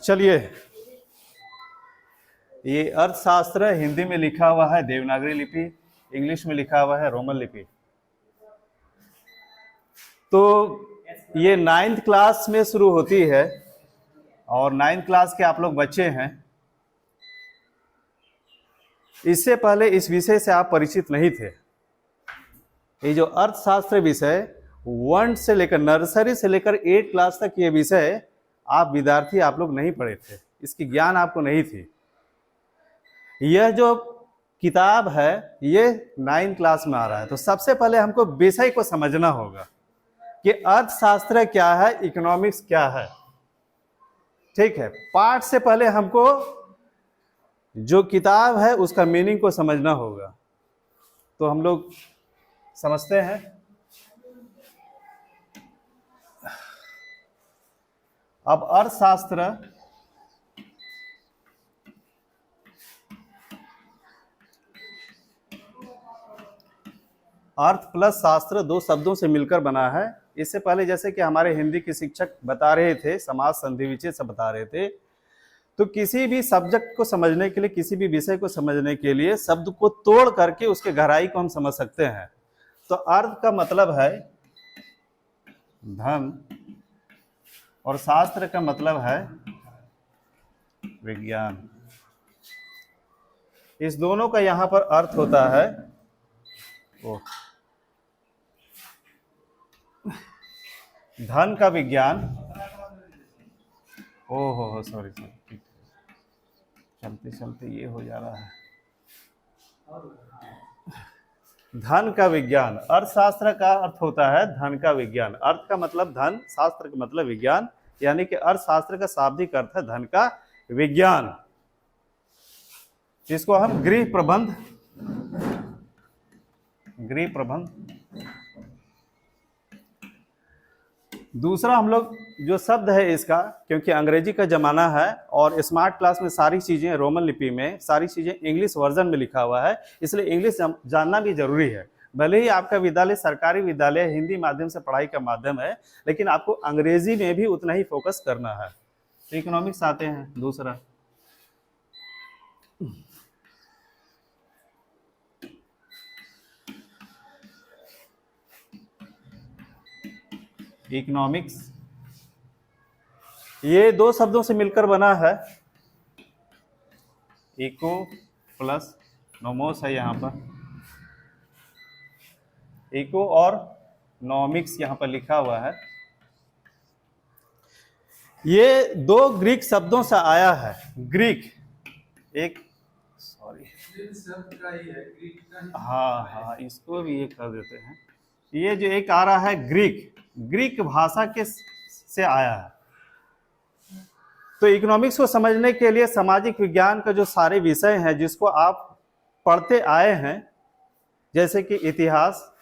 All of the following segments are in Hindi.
चलिए, ये अर्थशास्त्र हिंदी में लिखा हुआ है देवनागरी लिपि, इंग्लिश में लिखा हुआ है रोमन लिपि। तो ये 9th क्लास में शुरू होती है और 9th क्लास के आप लोग बच्चे हैं। इससे पहले इस विषय से आप परिचित नहीं थे। ये जो अर्थशास्त्र विषय 1 से लेकर नर्सरी से लेकर 8 क्लास तक ये विषय आप विद्यार्थी आप लोग नहीं पढ़े थे, इसकी ज्ञान आपको नहीं थी। यह जो किताब है ये 9th क्लास में आ रहा है। तो सबसे पहले हमको विषय को समझना होगा कि अर्थशास्त्र क्या है, इकोनॉमिक्स क्या है। ठीक है, पाठ से पहले हमको जो किताब है उसका मीनिंग को समझना होगा। तो हम लोग समझते हैं। अब अर्थशास्त्र अर्थ प्लस शास्त्र दो शब्दों से मिलकर बना है। इससे पहले जैसे कि हमारे हिंदी के शिक्षक बता रहे थे, समास संधि विच्छेद से बता रहे थे, तो किसी भी सब्जेक्ट को समझने के लिए, किसी भी विषय को समझने के लिए शब्द को तोड़ करके उसके गहराई को हम समझ सकते हैं। तो अर्थ का मतलब है धन और शास्त्र का मतलब है विज्ञान। इस दोनों का यहां पर अर्थ होता है धन का विज्ञान। ओहो सॉरी, चलते चलते ये हो जा रहा है। धन का विज्ञान, अर्थशास्त्र का अर्थ होता है धन का विज्ञान। अर्थ का मतलब धन, शास्त्र का मतलब विज्ञान, यानी कि अर्थशास्त्र का शाब्दिक अर्थ है धन का विज्ञान, जिसको हम गृह प्रबंध दूसरा हम लोग जो शब्द है इसका, क्योंकि अंग्रेजी का जमाना है और स्मार्ट क्लास में सारी चीजें रोमन लिपि में, सारी चीजें इंग्लिश वर्जन में लिखा हुआ है, इसलिए इंग्लिश जानना भी जरूरी है। भले ही आपका विद्यालय सरकारी विद्यालय हिंदी माध्यम से पढ़ाई का माध्यम है, लेकिन आपको अंग्रेजी में भी उतना ही फोकस करना है। तो इकोनॉमिक्स आते हैं दूसरा। इकोनॉमिक्स ये दो शब्दों से मिलकर बना है। इको प्लस नोमोस है यहां पर, इको और नॉमिक्स यहां पर लिखा हुआ है। ये दो ग्रीक शब्दों से आया है। ग्रीक एक, सॉरी, हाँ इसको भी ये कर देते हैं। ये जो एक आ रहा है ग्रीक भाषा के से आया है। तो इकोनॉमिक्स को समझने के लिए सामाजिक विज्ञान का जो सारे विषय हैं जिसको आप पढ़ते आए हैं, जैसे कि इतिहास,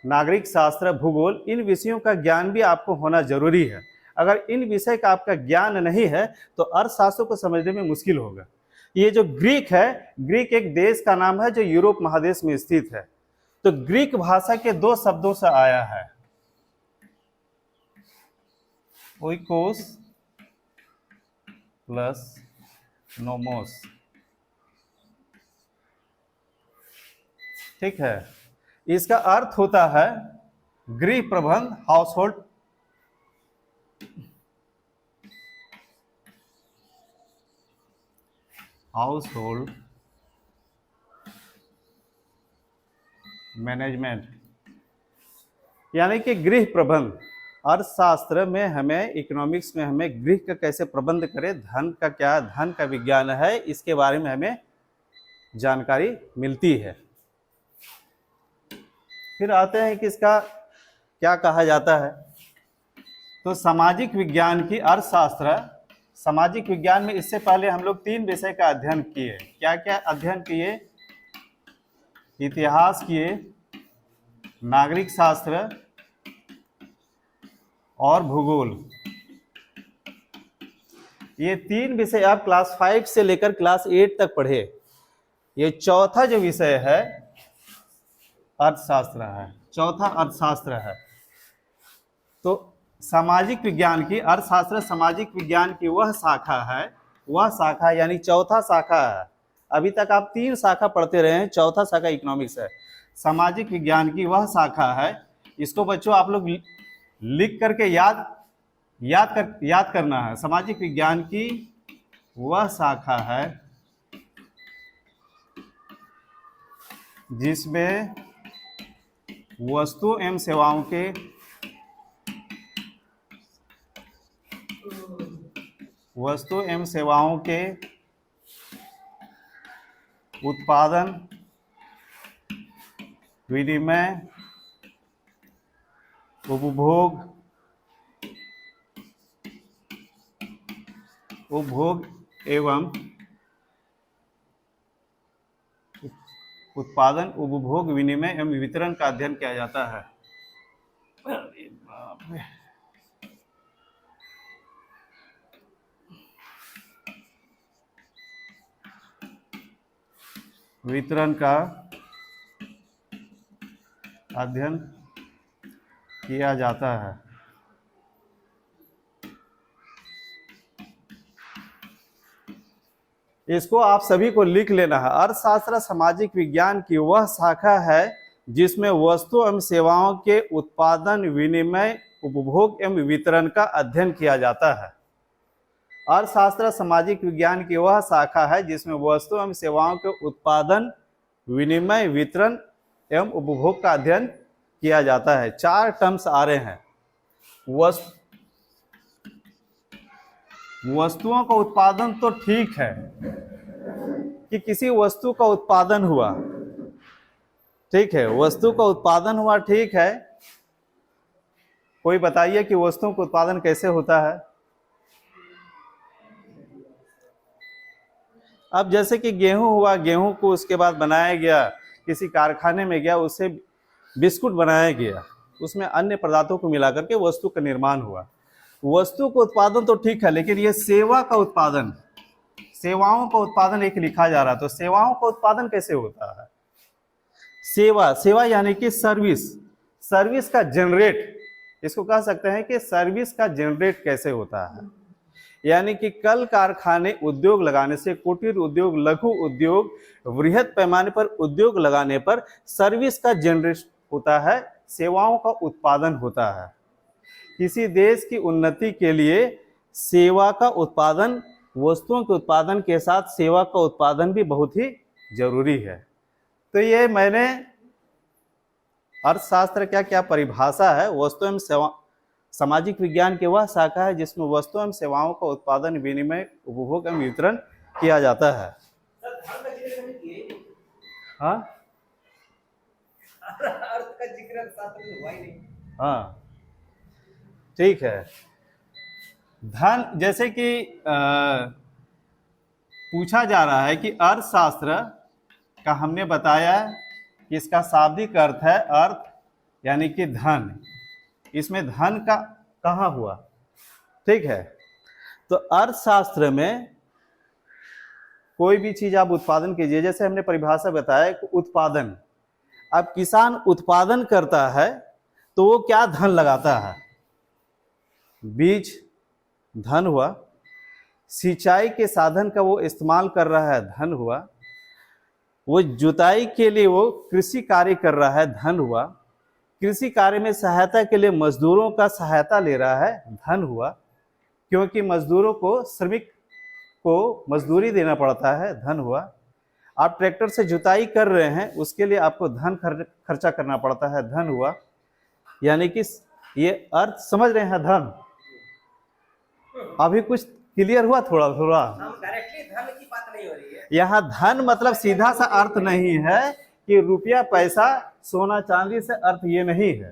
नागरिक शास्त्र, भूगोल, इन विषयों का ज्ञान भी आपको होना जरूरी है। अगर इन विषय का आपका ज्ञान नहीं है तो अर्थशास्त्र को समझने में मुश्किल होगा। ये जो ग्रीक है, ग्रीक एक देश का नाम है जो यूरोप महादेश में स्थित है। तो ग्रीक भाषा के दो शब्दों से आया है, ओइकोस प्लस नोमोस। ठीक है, इसका अर्थ होता है गृह प्रबंध, हाउसहोल्ड मैनेजमेंट, यानी कि गृह प्रबंध। अर्थशास्त्र में हमें, इकोनॉमिक्स में हमें गृह का कैसे प्रबंध करें, धन का क्या, धन का विज्ञान है, इसके बारे में हमें जानकारी मिलती है। फिर आते हैं कि इसका क्या कहा जाता है। तो सामाजिक विज्ञान की अर्थशास्त्र, सामाजिक विज्ञान में इससे पहले हम लोग 3 विषय का अध्ययन किए। क्या क्या अध्ययन किए? इतिहास किए, नागरिक शास्त्र और भूगोल। ये 3 विषय आप क्लास 5 से लेकर क्लास 8 तक पढ़े। ये चौथा जो विषय है अर्थशास्त्र है, चौथा अर्थशास्त्र है। तो सामाजिक विज्ञान की, अर्थशास्त्र सामाजिक विज्ञान की वह शाखा यानी चौथा शाखा है। अभी तक आप 3 शाखा पढ़ते रहे हैं, चौथा शाखा इकोनॉमिक्स है। सामाजिक विज्ञान की वह शाखा है, इसको बच्चों आप लोग लिख करके याद करना है। सामाजिक विज्ञान की वह शाखा है जिसमें वस्तु एवं सेवाओं के उत्पादन, विनिमय, उपभोग एवं उत्पादन, उपभोग, विनिमय एवं वितरण का अध्ययन किया जाता है। अरे बाप रे, वितरण का अध्ययन किया जाता है। इसको आप सभी को लिख लेना है। अर्थशास्त्र सामाजिक विज्ञान की वह शाखा है जिसमें वस्तु एवं सेवाओं के उत्पादन, विनिमय, उपभोग एवं वितरण का अध्ययन किया जाता है। अर्थशास्त्र सामाजिक विज्ञान की वह शाखा है जिसमें वस्तु एवं सेवाओं के उत्पादन, विनिमय, वितरण एवं उपभोग का अध्ययन किया जाता है। 4 टर्म्स आ रहे हैं। वस्तुओं का उत्पादन तो ठीक है कि किसी वस्तु का उत्पादन हुआ, ठीक है, वस्तु का उत्पादन हुआ, ठीक है। कोई बताइए कि वस्तुओं का उत्पादन कैसे होता है। अब जैसे कि गेहूं हुआ, गेहूं को उसके बाद बनाया गया, किसी कारखाने में गया, उससे बिस्कुट बनाया गया, उसमें अन्य पदार्थों को मिलाकर के वस्तु का निर्माण हुआ। वस्तु का उत्पादन तो ठीक है, लेकिन ये सेवा का उत्पादन, सेवाओं का उत्पादन एक लिखा जा रहा है। तो सेवाओं का उत्पादन कैसे होता है? सेवा यानी कि सर्विस का जनरेट, इसको कह सकते हैं कि सर्विस का जनरेट कैसे होता है। यानी कि कल कारखाने, उद्योग लगाने से, कुटीर उद्योग, लघु उद्योग, वृहद पैमाने पर उद्योग लगाने पर सर्विस का जनरेट होता है, सेवाओं का उत्पादन होता है। किसी देश की उन्नति के लिए सेवा का उत्पादन, वस्तुओं के उत्पादन के साथ सेवा का उत्पादन भी बहुत ही जरूरी है। तो ये मैंने अर्थशास्त्र क्या परिभाषा है। वस्तु एवं सेवा सामाजिक विज्ञान की वह शाखा है जिसमें वस्तु एवं सेवाओं का उत्पादन, विनिमय, उपभोग एवं वितरण किया जाता है। हाँ, अर्थ का जिक्र शास्त्र में हुआ ही नहीं। हाँ, ठीक है। धन, जैसे कि पूछा जा रहा है कि अर्थशास्त्र का हमने बताया कि इसका शाब्दिक अर्थ है अर्थ यानी कि धन। इसमें धन का कहाँ हुआ, ठीक है। तो अर्थशास्त्र में कोई भी चीज आप उत्पादन कीजिए, जैसे हमने परिभाषा बताया कि उत्पादन, अब किसान उत्पादन करता है तो वो क्या धन लगाता है, बीज धन हुआ, सिंचाई के साधन का वो इस्तेमाल कर रहा है धन हुआ, वो जुताई के लिए वो कृषि कार्य कर रहा है धन हुआ, कृषि कार्य में सहायता के लिए मजदूरों का सहायता ले रहा है धन हुआ, क्योंकि मजदूरों को, श्रमिक को मजदूरी देना पड़ता है धन हुआ। आप ट्रैक्टर से जुताई कर रहे हैं, उसके लिए आपको धन खर्चा करना पड़ता है धन हुआ। यानी कि ये अर्थ समझ रहे हैं धन। अभी कुछ क्लियर हुआ? थोड़ा डायरेक्टली धन की बात नहीं हो रही है। यहाँ धन मतलब सीधा सा अर्थ नहीं है कि रुपया, पैसा, सोना चांदी से अर्थ ये नहीं है,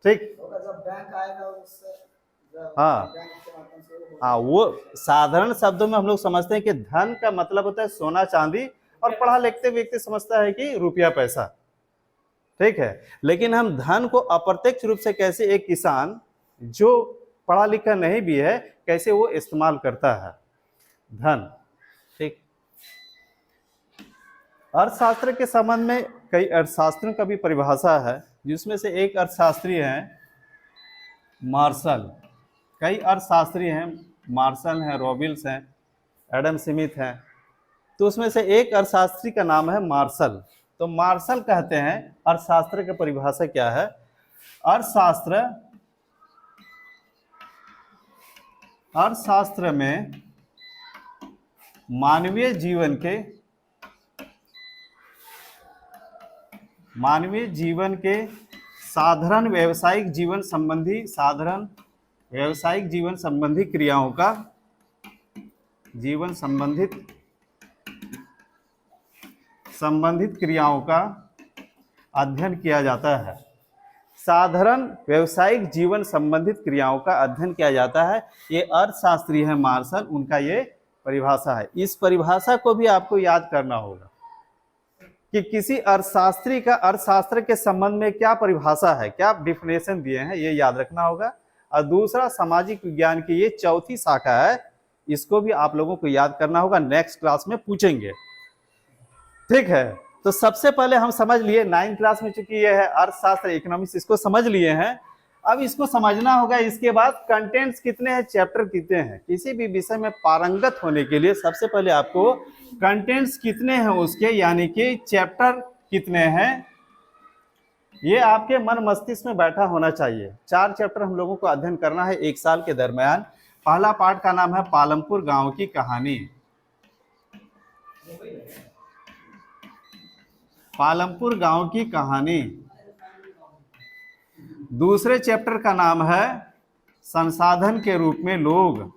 ठीक। जब बैंक आएगा उससे, हाँ हाँ, वो साधारण शब्दों में हम लोग समझते हैं कि धन का मतलब होता है सोना चांदी, और पढ़ा लिखते व्यक्ति समझता है कि रुपया पैसा, ठीक है। लेकिन हम धन को अप्रत्यक्ष रूप से कैसे एक किसान जो पढ़ा लिखा नहीं भी है, कैसे वो इस्तेमाल करता है धन, ठीक। अर्थशास्त्र के संबंध में कई अर्थशास्त्रों का भी परिभाषा है, जिसमें से एक अर्थशास्त्री हैं मार्शल। कई अर्थशास्त्री हैं, मार्शल हैं, रॉबिल्स हैं, एडम स्मिथ हैं, तो उसमें से एक अर्थशास्त्री का नाम है मार्शल। तो मार्शल कहते हैं अर्थशास्त्र की परिभाषा क्या है? अर्थशास्त्र में मानवीय जीवन के साधारण व्यावसायिक जीवन संबंधी क्रियाओं का संबंधित क्रियाओं का अध्ययन किया जाता है। साधारण व्यावसायिक जीवन संबंधित क्रियाओं का अध्ययन किया जाता है। ये अर्थशास्त्री है मार्शल, उनका ये परिभाषा है। इस परिभाषा को भी आपको याद करना होगा कि किसी अर्थशास्त्री का अर्थशास्त्र के संबंध में क्या परिभाषा है, क्या डिफिनेशन दिए हैं, ये याद रखना होगा। और दूसरा, सामाजिक विज्ञान की ये चौथी शाखा है, इसको भी आप लोगों को याद करना होगा, नेक्स्ट क्लास में पूछेंगे। ठीक है, तो सबसे पहले हम समझ लिए 9th क्लास में, चूंकि ये है अर्थशास्त्र इकोनॉमिक्स, इसको समझ लिए हैं। अब इसको समझना होगा, इसके बाद कंटेंट्स कितने हैं, चैप्टर कितने हैं। किसी भी विषय में पारंगत होने के लिए सबसे पहले आपको कंटेंट्स कितने हैं उसके, यानी कि चैप्टर कितने हैं, ये आपके मन मस्तिष्क में बैठा होना चाहिए। 4 चैप्टर हम लोगों को अध्ययन करना है 1 साल के दरमियान। पहला पार्ट का नाम है पालमपुर गांव की कहानी। पालमपुर गांव की कहानी। दूसरे चैप्टर का नाम है संसाधन के रूप में लोग।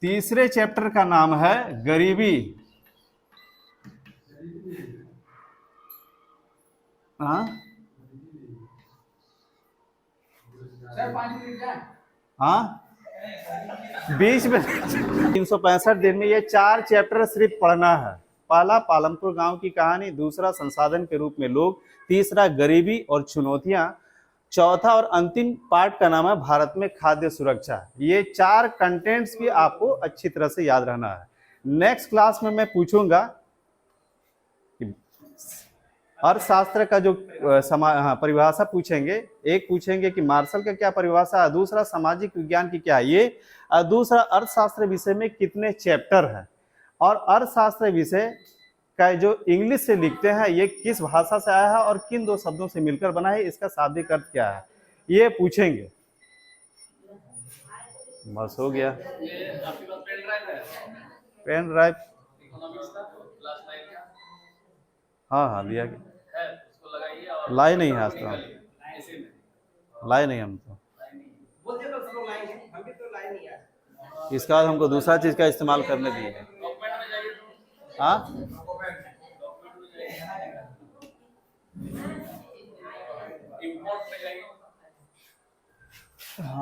तीसरे चैप्टर का नाम है गरीबी। हाँ हाँ, बीच में 365 दिन में ये 4 चैप्टर सिर्फ पढ़ना है। पहला पालमपुर गांव की कहानी, दूसरा संसाधन के रूप में लोग, तीसरा गरीबी और चुनौतियां, चौथा और अंतिम पार्ट का नाम है भारत में खाद्य सुरक्षा। ये 4 कंटेंट्स भी आपको अच्छी तरह से याद रहना है। नेक्स्ट क्लास में मैं पूछूंगा कि अर्थशास्त्र का जो परिभाषा पूछेंगे, एक पूछेंगे कि मार्शल का क्या परिभाषा है, दूसरा सामाजिक विज्ञान की क्या है ये, और दूसरा अर्थशास्त्र विषय में कितने चैप्टर हैं, और अर्थशास्त्र विषय का जो इंग्लिश से लिखते हैं ये किस भाषा से आया है और किन 2 शब्दों से मिलकर बना है, इसका शाब्दिक अर्थ क्या है, ये पूछेंगे। बस हो गया। पेन ड्राइव हाँ हाँ लिया गया, लाई नहीं है आज तो, लाई नहीं हम तो। इसके बाद हमको दूसरा चीज का इस्तेमाल करने दिए। हाँ